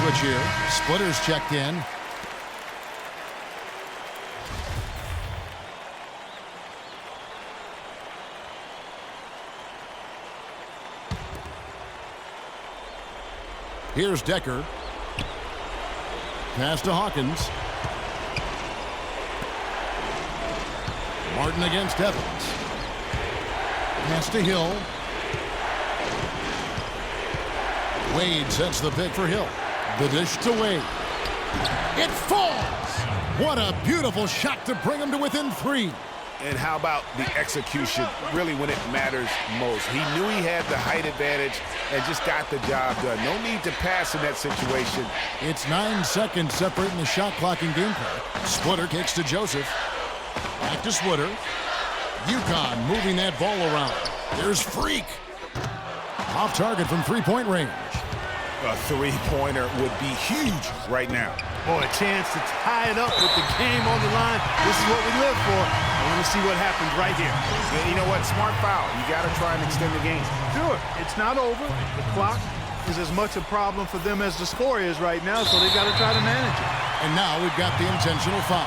switch here. Splitter's checked in. Here's Decker. Pass to Hawkins. Martin against Evans. Pass to Hill. Wade sets the pick for Hill. The dish to Wade. It falls! What a beautiful shot to bring him to within 3. And how about the execution, really when it matters most? He knew he had the height advantage and just got the job done. No need to pass in that situation. It's 9 seconds separating the shot clock and game clock. Splitter kicks to Joseph. Back to Splitter. UConn moving that ball around. There's Freak. Off target from three-point range. A three-pointer would be huge right now. Boy, a chance to tie it up with the game on the line. This is what we live for. I want to see what happens right here. Yeah, you know what? Smart foul. You got to try and extend the game. Do it. It's not over. The clock is as much a problem for them as the score is right now, so they've got to try to manage it. And now we've got the intentional foul.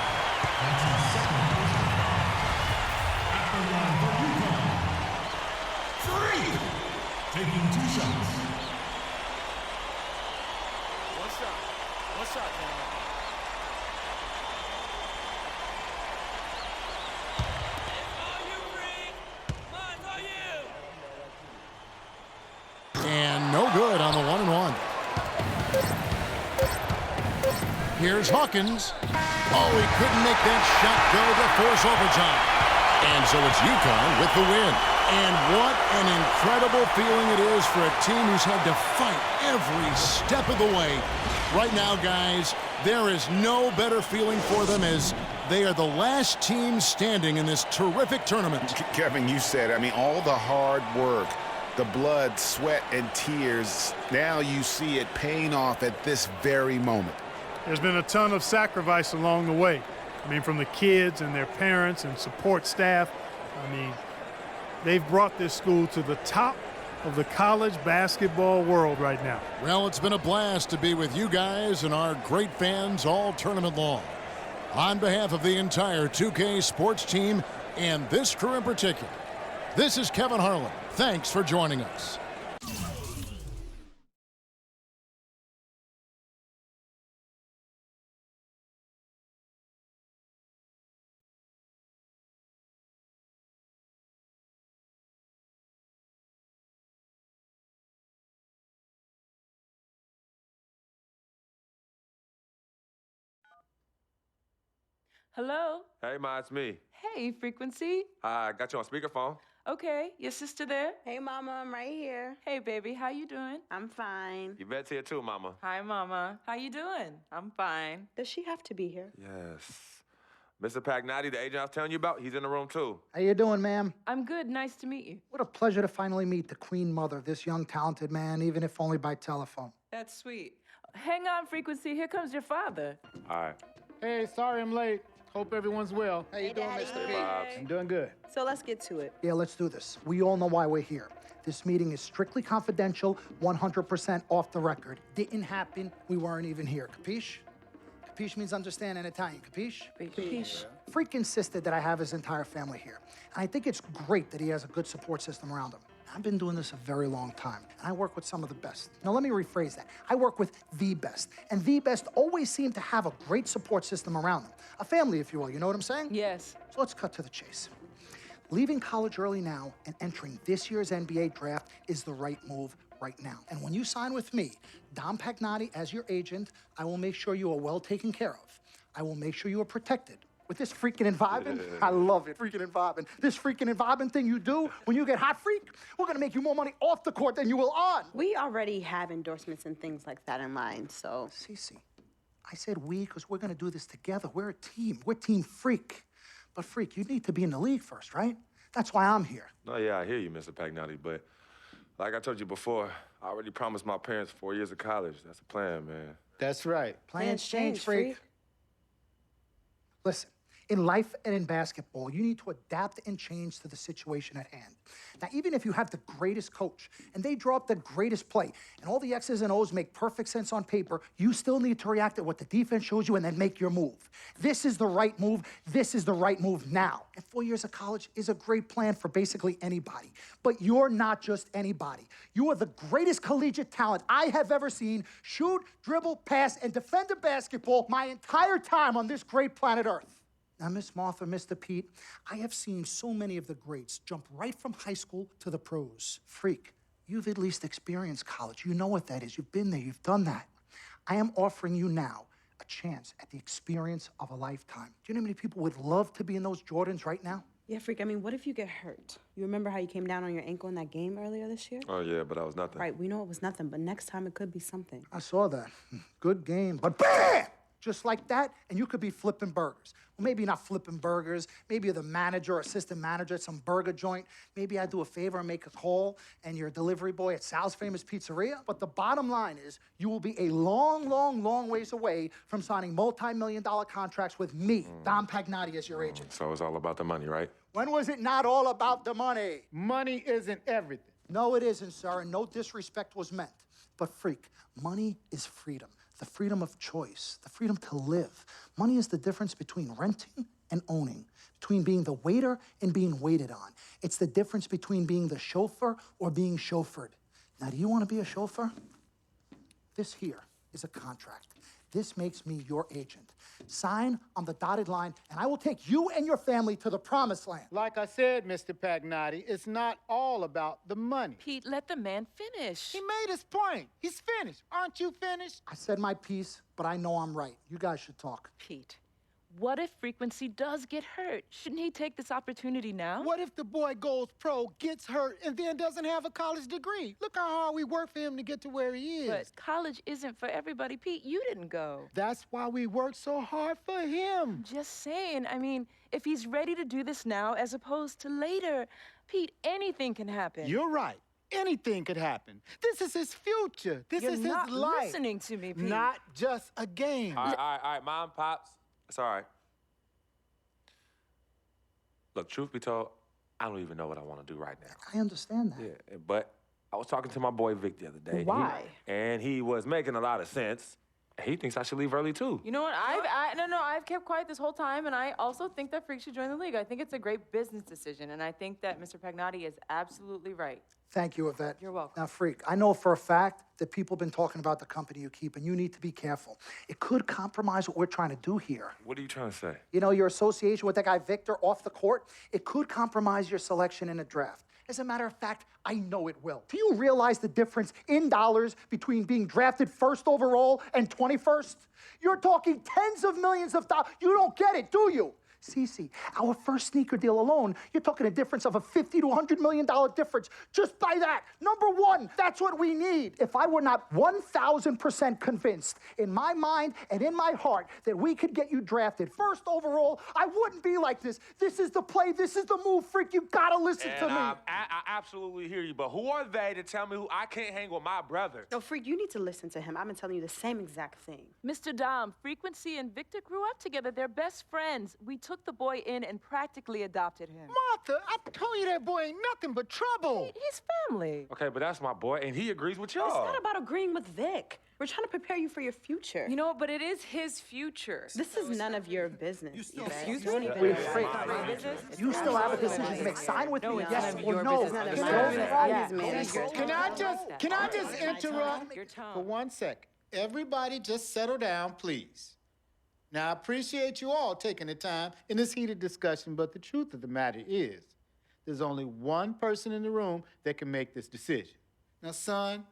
Taking 2 shots. What's up, man? And no good on the 1-and-1. Here's Hawkins. Oh, he couldn't make that shot go to force overtime. And so it's UConn with the win. And what an incredible feeling it is for a team who's had to fight every step of the way. Right now, guys, there is no better feeling for them as they are the last team standing in this terrific tournament. Kevin, you said, I mean, all the hard work, the blood, sweat, and tears, now you see it paying off at this very moment. There's been a ton of sacrifice along the way. I mean, from the kids and their parents and support staff. I mean, they've brought this school to the top of the college basketball world right now. Well, it's been a blast to be with you guys and our great fans all tournament long. On behalf of the entire 2K sports team and this crew in particular, this is Kevin Harlan. Thanks for joining us. Hello? Hey, Ma, it's me. Hey, Frequency. Hi, got you on speakerphone. Okay, your sister there? Hey, Mama, I'm right here. Hey, baby, how you doing? I'm fine. Yvette's here too, Mama. Hi, Mama. How you doing? I'm fine. Does she have to be here? Yes. Mr. Pagnotti, the agent I was telling you about, he's in the room too. How you doing, ma'am? I'm good. Nice to meet you. What a pleasure to finally meet the queen mother of this young, talented man, even if only by telephone. That's sweet. Hang on, Frequency. Here comes your father. All right. Hey, sorry I'm late. Hope everyone's well. How you doing, Daddy. Mr. P? Bobs. I'm doing good. So let's get to it. Yeah, let's do this. We all know why we're here. This meeting is strictly confidential, 100% off the record. Didn't happen. We weren't even here. Capiche? Capiche means understand in Italian. Capiche? Capiche. Freak insisted that I have his entire family here. And I think it's great that he has a good support system around him. I've been doing this a very long time, and I work with some of the best. Now, let me rephrase that. I work with the best, and the best always seem to have a great support system around them. A family, if you will, you know what I'm saying? Yes. So let's cut to the chase. Leaving college early now and entering this year's NBA draft is the right move right now. And when you sign with me, Dom Pagnotti, as your agent, I will make sure you are well taken care of. I will make sure you are protected. With this freaking and vibing, I love it, freaking and vibing. This freaking and vibing thing you do when you get hot freak, we're gonna make you more money off the court than you will on. We already have endorsements and things like that in line, so. Cece, I said we because we're gonna do this together. We're a team. We're Team Freak. But Freak, you need to be in the league first, right? That's why I'm here. No, yeah, I hear you, Mr. Pagnotti, but like I told you before, I already promised my parents 4 years of college. That's the plan, man. That's right. Plans change, Freak. Listen, In life and in basketball, you need to adapt and change to the situation at hand. Now, even if you have the greatest coach and they draw up the greatest play and all the X's and O's make perfect sense on paper, you still need to react to what the defense shows you and then make your move. This is the right move. This is the right move now. And 4 years of college is a great plan for basically anybody. But you're not just anybody. You are the greatest collegiate talent I have ever seen shoot, dribble, pass, and defend a basketball my entire time on this great planet Earth. Now, Miss Martha, Mr. Pete, I have seen so many of the greats jump right from high school to the pros. Freak, you've at least experienced college. You know what that is. You've been there. You've done that. I am offering you now a chance at the experience of a lifetime. Do you know how many people would love to be in those Jordans right now? Yeah, Freak, I mean, what if you get hurt? You remember how you came down on your ankle in that game earlier this year? Oh, yeah, but that was nothing. Right, we know it was nothing, but next time it could be something. I saw that. Good game, but BAM! Just like that, and you could be flipping burgers. Well, maybe not flipping burgers. Maybe you're the manager or assistant manager at some burger joint. Maybe I do a favor and make a call, and you're a delivery boy at Sal's Famous Pizzeria. But the bottom line is, you will be a long, long, long ways away from signing multi-million-dollar contracts with me, Dom Pagnotti, as your agent. So it's all about the money, right? When was it not all about the money? Money isn't everything. No, it isn't, sir, and no disrespect was meant. But freak, money is freedom. The freedom of choice, the freedom to live. Money is the difference between renting and owning, between being the waiter and being waited on. It's the difference between being the chauffeur or being chauffeured. Now, do you want to be a chauffeur? This here is a contract. This makes me your agent. Sign on the dotted line, and I will take you and your family to the promised land. Like I said, Mr. Pagnotti, it's not all about the money. Pete, let the man finish. He made his point. He's finished. Aren't you finished? I said my piece, but I know I'm right. You guys should talk. Pete, what if Frequency does get hurt? Shouldn't he take this opportunity now? What if the boy goes pro, gets hurt, and then doesn't have a college degree? Look how hard we work for him to get to where he is. But college isn't for everybody. Pete, you didn't go. That's why we work so hard for him. Just saying. I mean, if he's ready to do this now as opposed to later, Pete, anything can happen. You're right. Anything could happen. This is his future. This You're is not his life. listening to me, Pete. Not just a game. All right, Mom, Pops. It's all right. Look, truth be told, I don't even know what I want to do right now. I understand that. Yeah, but I was talking to my boy Vic the other day. Why? And he was making a lot of sense. He thinks I should leave early, too. You know what? I've kept quiet this whole time, and I also think that Freak should join the league. I think it's a great business decision, and I think that Mr. Pagnotti is absolutely right. Thank you, Yvette. You're welcome. Now, Freak, I know for a fact that people have been talking about the company you keep, and you need to be careful. It could compromise what we're trying to do here. What are you trying to say? You know, your association with that guy Victor off the court, it could compromise your selection in a draft. As a matter of fact, I know it will. Do you realize the difference in dollars between being drafted first overall and 21st? You're talking tens of millions of dollars. You don't get it, do you? Cece, our first sneaker deal alone, you're talking a difference of a $50 to $100 million difference just by that. Number one, that's what we need. If I were not 1,000% convinced in my mind and in my heart that we could get you drafted first overall, I wouldn't be like this. This is the play. This is the move, Freak. You gotta listen to me. I absolutely hear you, but who are they to tell me who I can't hang with my brother? No, Freak, you need to listen to him. I've been telling you the same exact thing. Mr. Dom, Frequency and Victor grew up together. They're best friends. We took the boy in and practically adopted him. Martha, I told you that boy ain't nothing but trouble. He's family. Okay, but that's my boy, and he agrees with y'all. It's not about agreeing with Vic. We're trying to prepare you for your future. You know, but it is his future. This is none of your business. Excuse Don't me? even Wait, know Freak, business? you still have a decision to make. Sign with me, yes or no. None of It's your your business. problem. Yes, Can I just interrupt Your tone. for 1 second? Everybody just settle down, please. Now, I appreciate you all taking the time in this heated discussion, but the truth of the matter is, there's only one person in the room that can make this decision. Now, son,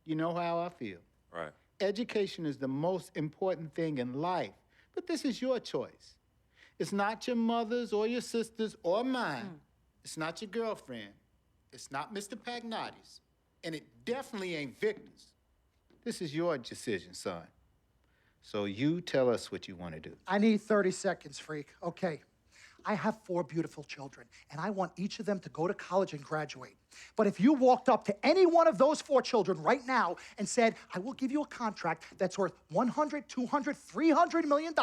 you know how I feel. Right. Education is the most important thing in life, but this is your choice. It's not your mother's or your sister's or mine. It's not your girlfriend. It's not Mr. Pagnotti's. And it definitely ain't Victor's. This is your decision, son. So you tell us what you want to do. I need 30 seconds, Freak. Okay. I have 4 beautiful children, and I want each of them to go to college and graduate. But if you walked up to any one of those 4 children right now and said, I will give you a contract that's worth $100, $200, $300 million,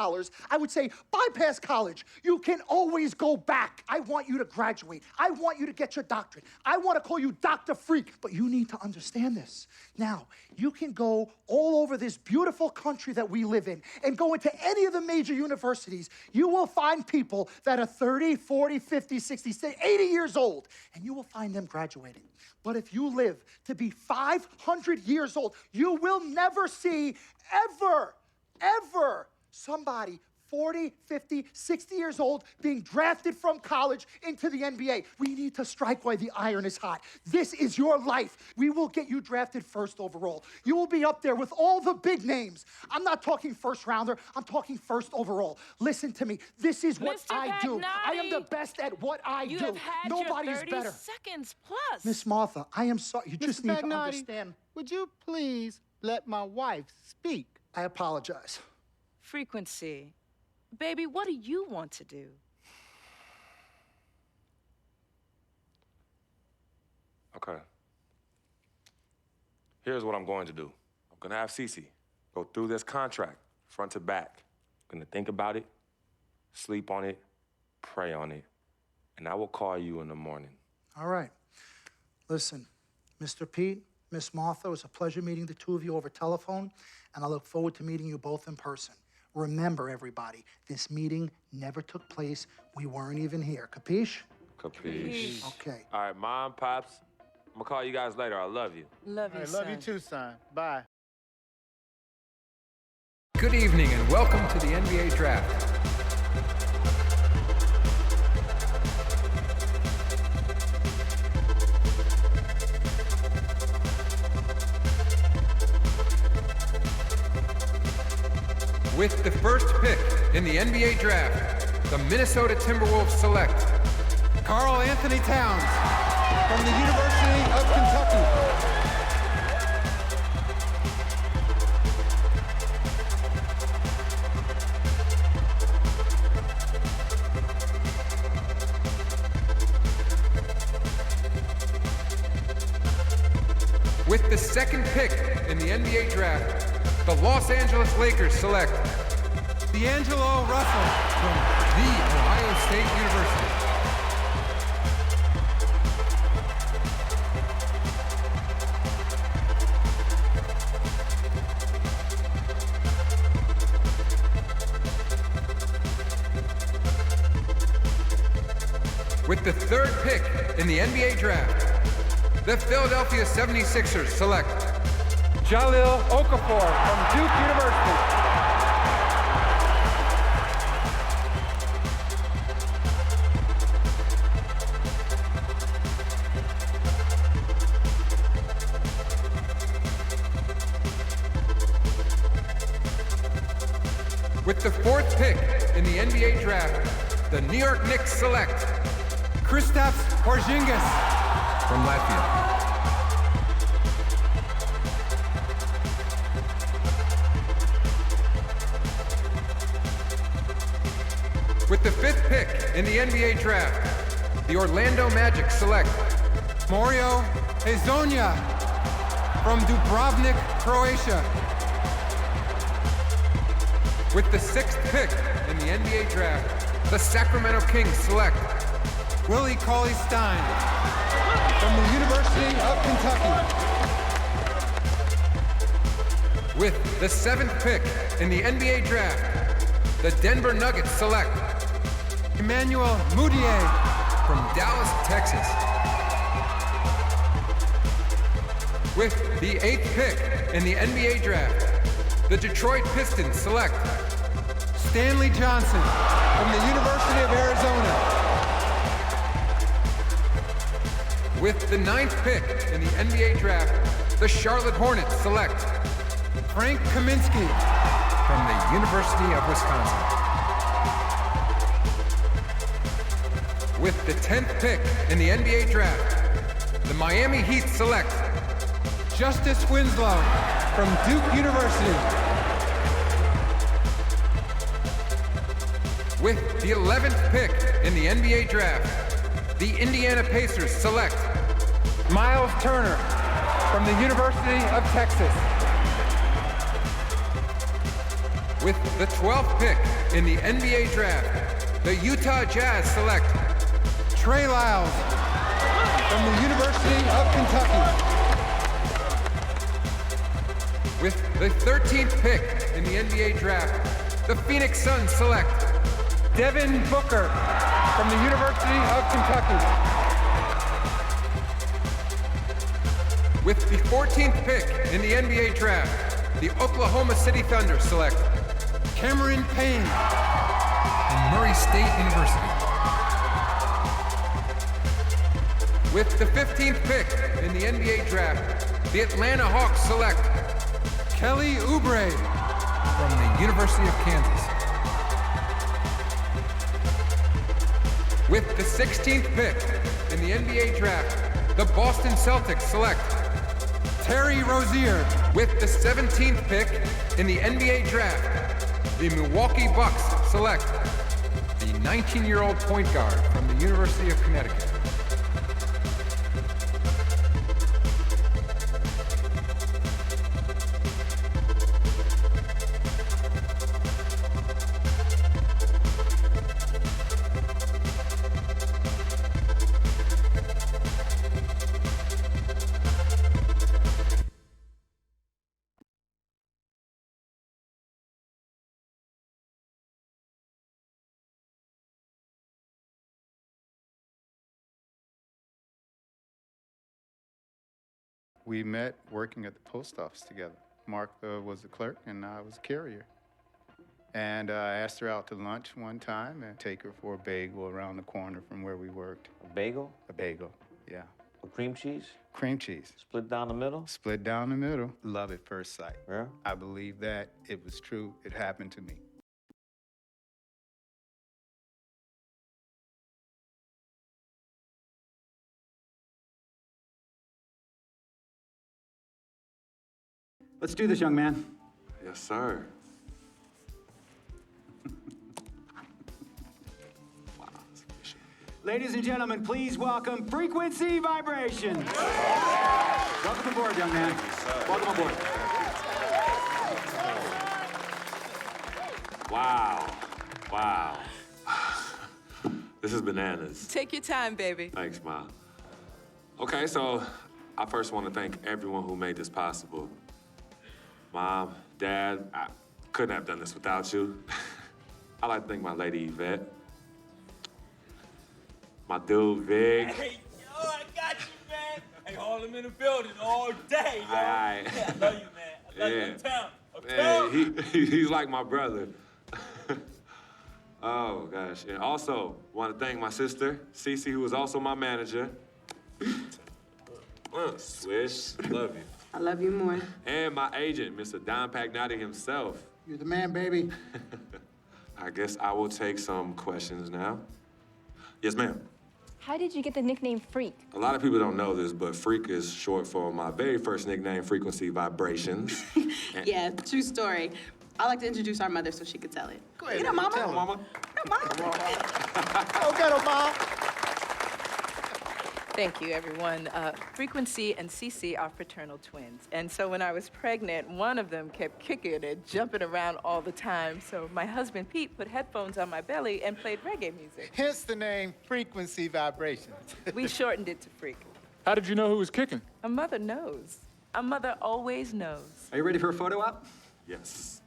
I would say, bypass college. You can always go back. I want you to graduate. I want you to get your doctorate. I want to call you Dr. Freak, but you need to understand this. Now, you can go all over this beautiful country that we live in and go into any of the major universities. You will find people that are 30, 40, 50, 60, 80 years old, and you will find them graduating. But if you live to be 500 years old, you will never see ever somebody 40, 50, 60 years old being drafted from college into the NBA. We need to strike while the iron is hot. This is your life. We will get you drafted first overall. You will be up there with all the big names. I'm not talking first rounder. I'm talking first overall. Listen to me. This is what Mr. I do. Pagnotti, I am the best at what I you do. have had Nobody your is 30 better. seconds plus. Miss Martha, I am sorry. You just Mr. need to Pagnotti, understand. would you please let my wife speak? I apologize. Frequency. Baby, what do you want to do? Okay. Here's what I'm going to do. I'm gonna have Cece go through this contract, front to back. I'm gonna think about it, sleep on it, pray on it, and I will call you in the morning. All right. Listen, Mr. Pete, Miss Martha, it was a pleasure meeting the two of you over telephone, and I look forward to meeting you both in person. Remember, everybody, this meeting never took place. We weren't even here. Capiche? Capiche. Okay. All right, Mom, Pops, I'm gonna call you guys later. I love you. Love you, I love you too, son. Bye. Good evening and welcome to the NBA Draft. With the first pick in the NBA Draft, the Minnesota Timberwolves select Karl Anthony Towns from the University of Kentucky. With the second pick in the NBA Draft, the Los Angeles Lakers select D'Angelo Russell from The Ohio State University. With the third pick in the NBA Draft, the Philadelphia 76ers select Jahlil Okafor from Duke University. With the fourth pick in the NBA Draft, the New York Knicks select Kristaps Porzingis from Latvia. With the fifth pick in the NBA Draft, the Orlando Magic select Mario Hezonja from Dubrovnik, Croatia. With the sixth pick in the NBA Draft, the Sacramento Kings select Willie Cauley-Stein from the University of Kentucky. With the seventh pick in the NBA Draft, the Denver Nuggets select Emmanuel Mudiay from Dallas, Texas. With the eighth pick in the NBA Draft, the Detroit Pistons select Stanley Johnson from the University of Arizona. With the ninth pick in the NBA Draft, the Charlotte Hornets select Frank Kaminsky from the University of Wisconsin. With the 10th pick in the NBA Draft, the Miami Heat select Justice Winslow from Duke University. With the 11th pick in the NBA Draft, the Indiana Pacers select Miles Turner from the University of Texas. With the 12th pick in the NBA draft, the Utah Jazz select Trey Lyles from the University of Kentucky. With the 13th pick in the NBA draft, the Phoenix Suns select Devin Booker from the University of Kentucky. With the 14th pick in the NBA draft, the Oklahoma City Thunder select Cameron Payne from Murray State University. With the 15th pick in the NBA draft, the Atlanta Hawks select Kelly Oubre from the University of Kansas. With the 16th pick in the NBA draft, the Boston Celtics select Terry Rozier. With the 17th pick in the NBA draft, the Milwaukee Bucks select the 19-year-old point guard from the University of Connecticut. We met working at the post office together. Mark was the clerk and I was a carrier. And I asked her out to lunch one time and take her for a bagel around the corner from where we worked. A bagel? A bagel, yeah. With cream cheese? Cream cheese. Split down the middle? Split down the middle. Love at first sight. Yeah? I believe that. It was true. It happened to me. Let's do this, young man. Yes, sir. Ladies and gentlemen, please welcome Frequency Vibrations. Welcome aboard, young man. Welcome aboard. Wow. Wow. This is bananas. Take your time, baby. Thanks, Mom. Okay, so I first want to thank everyone who made this possible. Mom, Dad, I couldn't have done this without you. I'd like to thank my lady, Yvette. My dude, Vig. Hey, yo, I got you, man. Hey, hold him in the building all day, yo. Aye. Yeah, I love you, man. I love you. Yeah. He's like my brother. Oh, gosh. And also, want to thank my sister, Cece, who is also my manager. Swish, love you. I love you more. And my agent, Mr. Don Pagnotti himself. You're the man, baby. I guess I will take some questions now. Yes, ma'am. How did you get the nickname Freak? A lot of people don't know this, but Freak is short for my very first nickname, Frequency Vibrations. Yeah, true story. I like to introduce our mother so she could tell it. Go ahead. You know, Mama. Tell her, Mama. You know, Mama. Go get her, Mom. Thank you, everyone. Frequency and Cece are fraternal twins. And so when I was pregnant, one of them kept kicking and jumping around all the time. So my husband, Pete, put headphones on my belly and played reggae music. Hence the name Frequency Vibrations. We shortened it to Freak. How did you know who was kicking? A mother knows. A mother always knows. Are you ready for a photo op? Yes.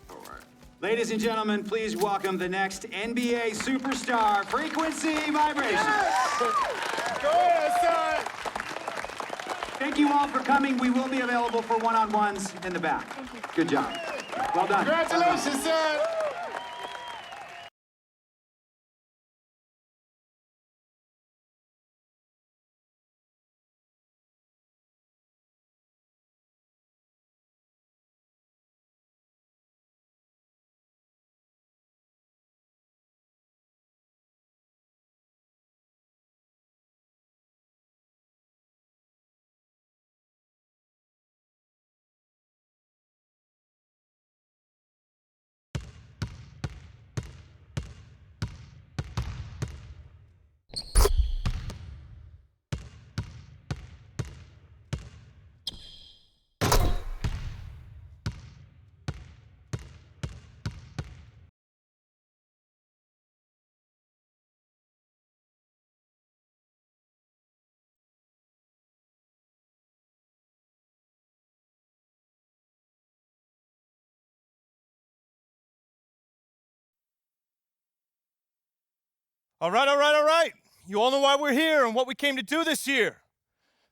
All right. Ladies and gentlemen, please welcome the next NBA superstar, Frequency Vibrations. Go ahead, son. Thank you all for coming. We will be available for one-on-ones in the back. Good job. Well done. Congratulations, son. All right. You all know why we're here and what we came to do this year.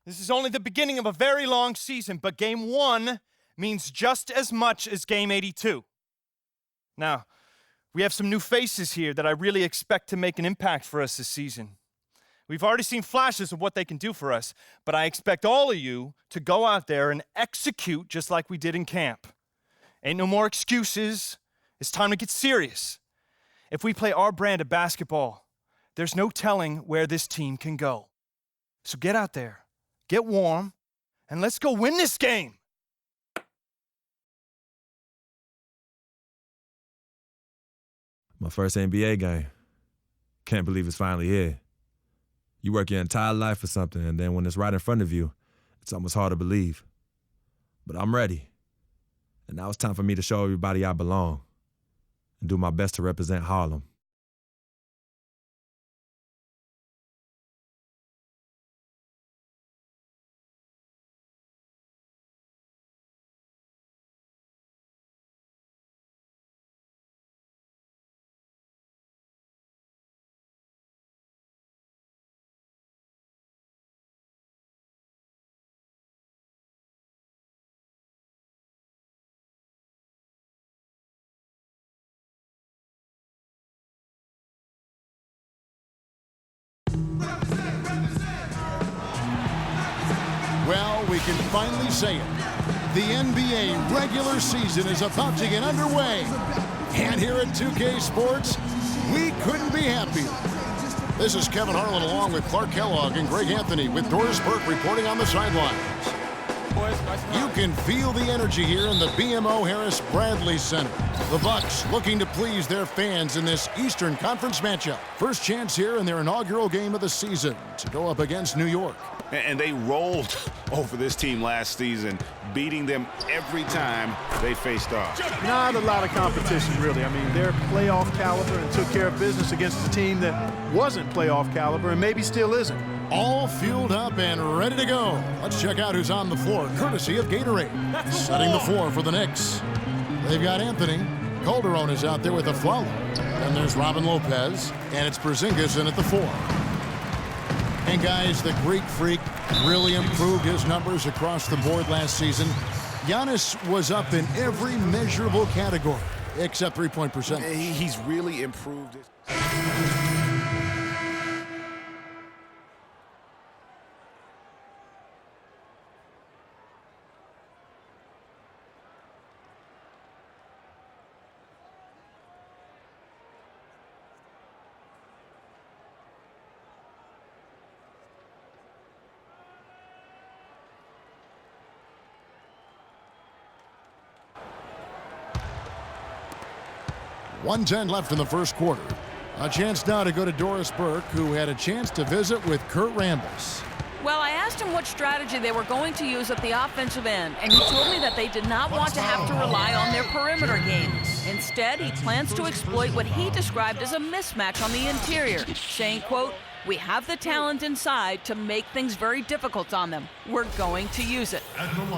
This is only the beginning of a very long season, but Game 1 means just as much as Game 82. Now, we have some new faces here that I really expect to make an impact for us this season. We've already seen flashes of what they can do for us, but I expect all of you to go out there and execute just like we did in camp. Ain't no more excuses. It's time to get serious. If we play our brand of basketball, there's no telling where this team can go. So get out there, get warm, and let's go win this game. My first NBA game. Can't believe it's finally here. You work your entire life for something, and then when it's right in front of you, it's almost hard to believe. But I'm ready. And now it's time for me to show everybody I belong and do my best to represent Harlem. Well, we can finally say it. The NBA regular season is about to get underway. And here at 2K Sports, we couldn't be happier. This is Kevin Harlan along with Clark Kellogg and Greg Anthony with Doris Burke reporting on the sidelines. You can feel the energy here in the BMO Harris Bradley Center. The Bucks looking to please their fans in this Eastern Conference matchup. First chance here in their inaugural game of the season to go up against New York. And they rolled over this team last season, beating them every time they faced off. Not a lot of competition, really. I mean, they're playoff caliber and took care of business against a team that wasn't playoff caliber and maybe still isn't. All fueled up and ready to go. Let's check out who's on the floor, courtesy of Gatorade. Setting the floor for the Knicks. They've got Anthony. Calderon is out there with the follow. Then there's Robin Lopez, and it's Porzingis in at the 4. And guys, the Greek Freak really improved his numbers across the board last season. Giannis was up in every measurable category except three-point percentage. He's really improved his... .110 left in the first quarter. A chance now to go to Doris Burke, who had a chance to visit with Kurt Rambis. Well, I asked him what strategy they were going to use at the offensive end, and he told me that they did not want to have to rely on their perimeter game. Instead, he plans to exploit what he described as a mismatch on the interior, saying, quote, "We have the talent inside to make things very difficult on them. We're going to use it."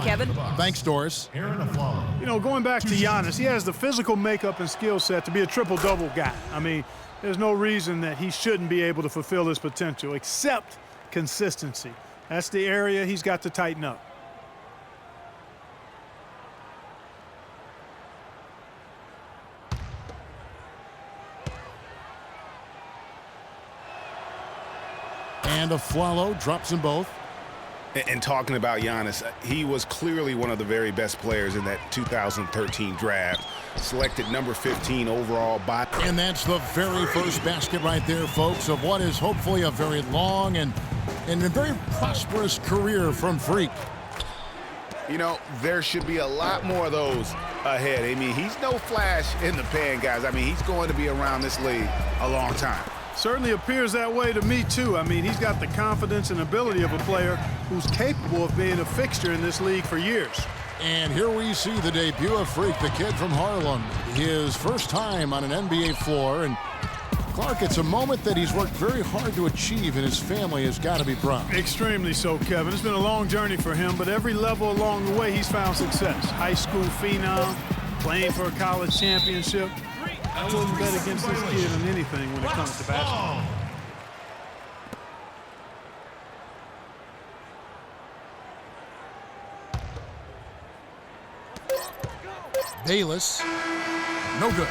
Kevin? Thanks, Doris. You know, going back to Giannis, he has the physical makeup and skill set to be a triple-double guy. I mean, there's no reason that he shouldn't be able to fulfill his potential, except consistency. That's the area he's got to tighten up. And Afflalo drops them both. And talking about Giannis, he was clearly one of the very best players in that 2013 draft. Selected number 15 overall by... And that's the very first basket right there, folks, of what is hopefully a very long and a very prosperous career from Freak. You know, there should be a lot more of those ahead. I mean, he's no flash in the pan, guys. I mean, he's going to be around this league a long time. Certainly appears that way to me, too. I mean, he's got the confidence and ability of a player who's capable of being a fixture in this league for years. And here we see the debut of Freak, the kid from Harlem. His first time on an NBA floor. And Clark, it's a moment that he's worked very hard to achieve, and his family has got to be proud. Extremely so, Kevin. It's been a long journey for him, but every level along the way, he's found success. High school phenom, playing for a college championship. I wouldn't bet against this kid on anything when it comes to basketball. Bayless, no good.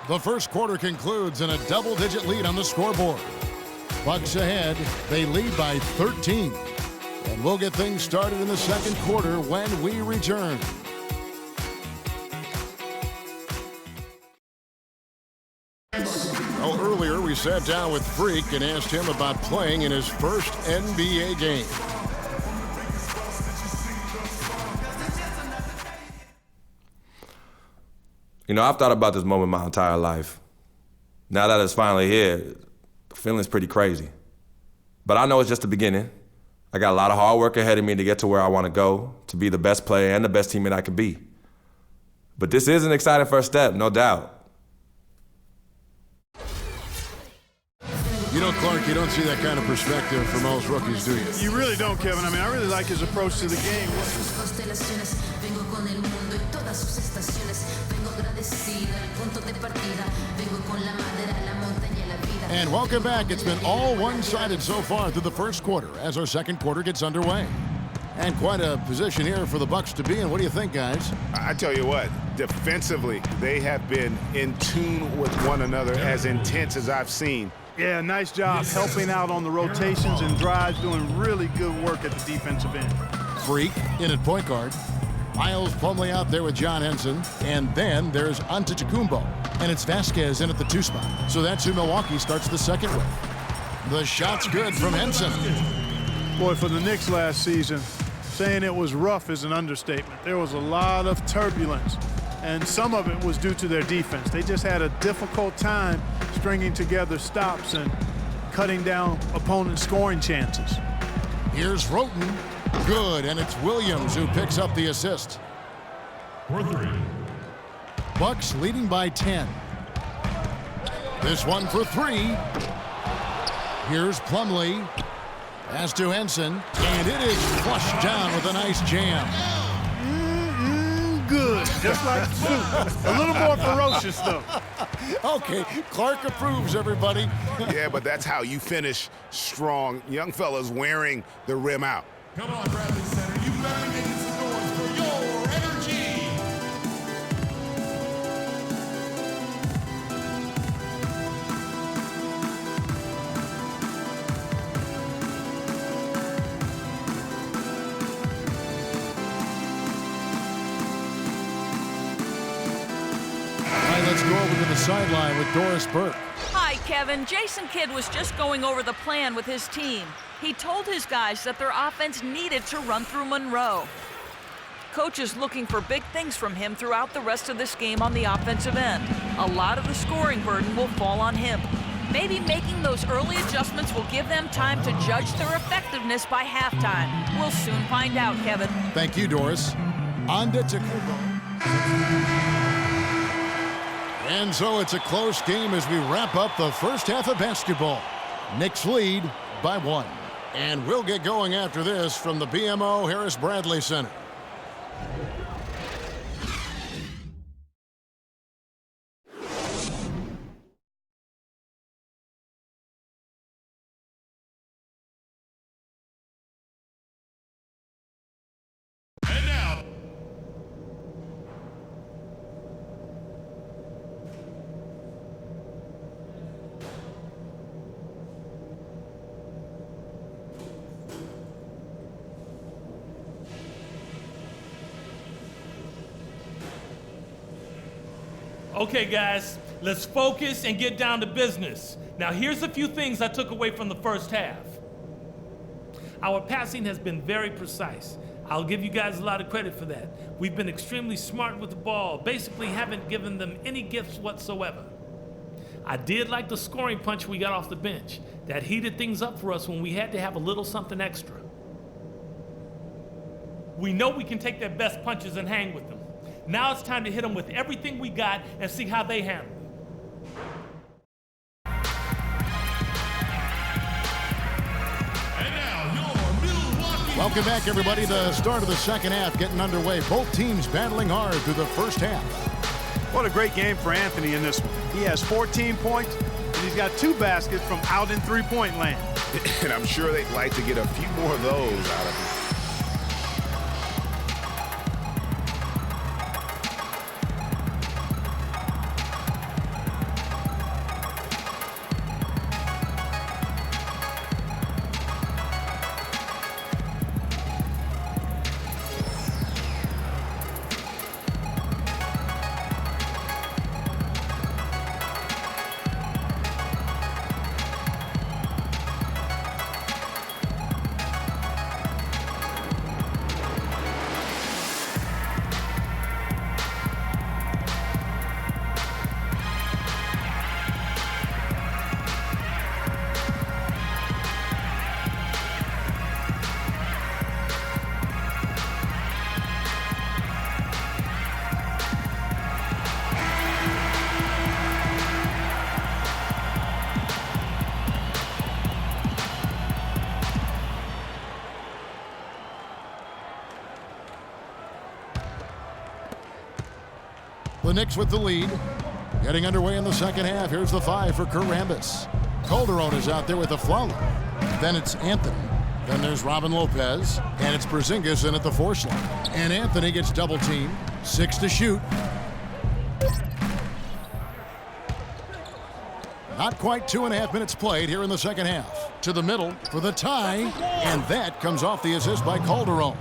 The first quarter concludes in a double-digit lead on the scoreboard. Bucks ahead, they lead by 13. And we'll get things started in the second quarter when we return. Well, earlier we sat down with Freak and asked him about playing in his first NBA game. You know, I've thought about this moment my entire life. Now that it's finally here, the feeling's pretty crazy. But I know it's just the beginning. I got a lot of hard work ahead of me to get to where I want to go, to be the best player and the best teammate I can be. But this is an exciting first step, no doubt. You know, Clark, you don't see that kind of perspective from most rookies, do you? You really don't, Kevin. I mean, I really like his approach to the game. And welcome back. It's been all one-sided so far through the first quarter as our second quarter gets underway. And quite a position here for the Bucks to be in. What do you think, guys? I tell you what, defensively, they have been in tune with one another as intense as I've seen. Yeah, nice job helping out on the rotations and drives, doing really good work at the defensive end. Freak in at point guard. Miles Plumlee out there with John Henson. And then there's Antetokounmpo. And it's Vasquez in at the 2 spot. So that's who Milwaukee starts the second with. The shot's good from Henson. Boy, for the Knicks last season, saying it was rough is an understatement. There was a lot of turbulence, and some of it was due to their defense. They just had a difficult time stringing together stops and cutting down opponents' scoring chances. Here's Roten. Good, and it's Williams who picks up the assist. For 3. Bucks leading by 10. This one for 3. Here's Plumlee. Pass to Henson, and it is flushed down with a nice jam. Good, just like soup. A little more ferocious, though. Okay, Clark approves, everybody. Yeah, but that's how you finish strong. Young fellas wearing the rim out. Come on, Bradley Center. You better make some noise for your energy. Let's go over to the sideline with Doris Burke. Hi, Kevin. Jason Kidd was just going over the plan with his team. He told his guys that their offense needed to run through Monroe. Coach is looking for big things from him throughout the rest of this game on the offensive end. A lot of the scoring burden will fall on him. Maybe making those early adjustments will give them time to judge their effectiveness by halftime. We'll soon find out, Kevin. Thank you, Doris. Antetokounmpo. And so it's a close game as we wrap up the first half of basketball. Knicks lead by 1. And we'll get going after this from the BMO Harris Bradley Center. And now, Okay, guys, let's focus and get down to business. Now, here's a few things I took away from the first half. Our passing has been very precise. I'll give you guys a lot of credit for that. We've been extremely smart with the ball, basically haven't given them any gifts whatsoever. I did like the scoring punch we got off the bench. That heated things up for us when we had to have a little something extra. We know we can take their best punches and hang with them. Now it's time to hit them with everything we got and see how they handle it. and now your Milwaukee. Welcome back, everybody. The start of the second half getting underway. Both teams battling hard through the first half. What a great game for Anthony in this one. He has 14 points, and he's got 2 baskets from out in three-point land. And I'm sure they'd like to get a few more of those out of him. The Knicks with the lead. Getting underway in the second half. Here's the 5 for Kurt Rambis. Calderon is out there with a follow. Then it's Anthony. Then there's Robin Lopez. And it's Porzingis in at the 4 slot. And Anthony gets double teamed. 6 to shoot. Not quite 2.5 minutes played here in the second half. To the middle for the tie. And that comes off the assist by Calderon.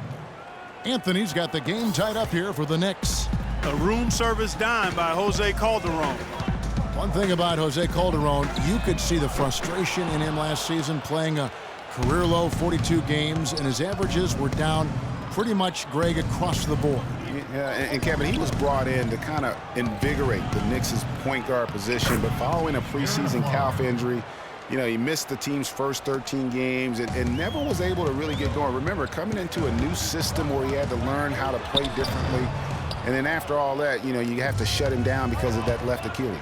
Anthony's got the game tied up here for the Knicks. A room service dime by Jose Calderon. One thing about Jose Calderon, you could see the frustration in him last season playing a career low 42 games, and his averages were down pretty much, Greg, across the board. Yeah, and Kevin, he was brought in to kind of invigorate the Knicks' point guard position, but following a preseason calf injury, you know, he missed the team's first 13 games and never was able to really get going. Remember, coming into a new system where he had to learn how to play differently, and then after all that, you know, you have to shut him down because of that left Achilles.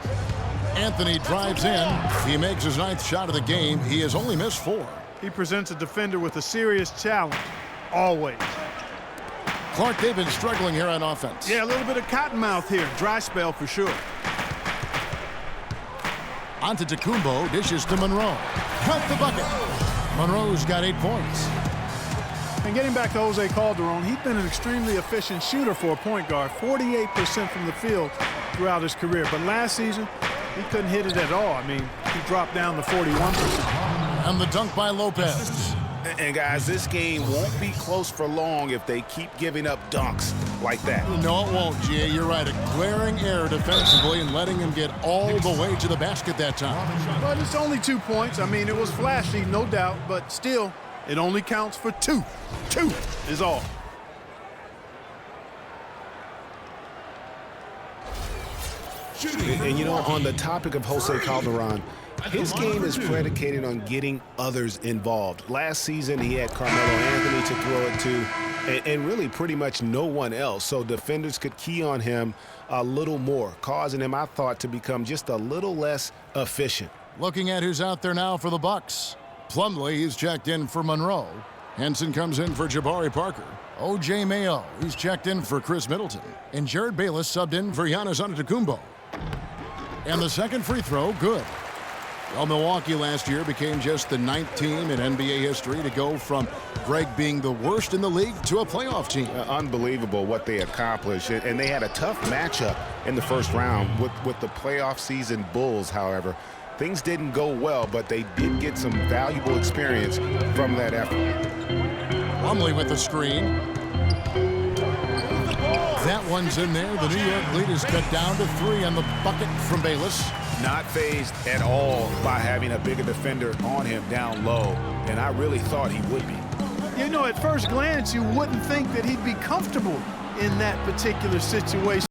Anthony drives in. He makes his 9th shot of the game. He has only missed 4. He presents a defender with a serious challenge, always. Clark, they've been struggling here on offense. Yeah, a little bit of cottonmouth here. Dry spell for sure. Onto Tacumbo, dishes to Monroe. Count the bucket. Monroe's got 8 points. And getting back to Jose Calderon, he's been an extremely efficient shooter for a point guard, 48% from the field throughout his career. But last season, he couldn't hit it at all. I mean, he dropped down to 41%. And the dunk by Lopez. And guys, this game won't be close for long if they keep giving up dunks like that. No, it won't, G.A. You're right. A glaring error defensively and letting him get all the way to the basket that time. But it's only 2 points. I mean, it was flashy, no doubt, but still, it only counts for 2. 2 is all. And you know, on the topic of Jose Calderon, his game is predicated on getting others involved. Last season, he had Carmelo Anthony to throw it to, and really pretty much no one else. So defenders could key on him a little more, causing him, I thought, to become just a little less efficient. Looking at who's out there now for the Bucks. Plumlee, he's checked in for Monroe. Henson comes in for Jabari Parker. O.J. Mayo, he's checked in for Chris Middleton. And Jared Bayless subbed in for Giannis Antetokounmpo. And the second free throw, good. Well, Milwaukee last year became just the 9th team in NBA history to go from Greg being the worst in the league to a playoff team. Unbelievable what they accomplished. And they had a tough matchup in the first round with the playoff season Bulls, however. Things didn't go well, but they did get some valuable experience from that effort. Plumlee with the screen. That one's in there. The New York lead is cut down to 3 on the bucket from Bayless. Not fazed at all by having a bigger defender on him down low, and I really thought he would be. You know, at first glance, you wouldn't think that he'd be comfortable in that particular situation.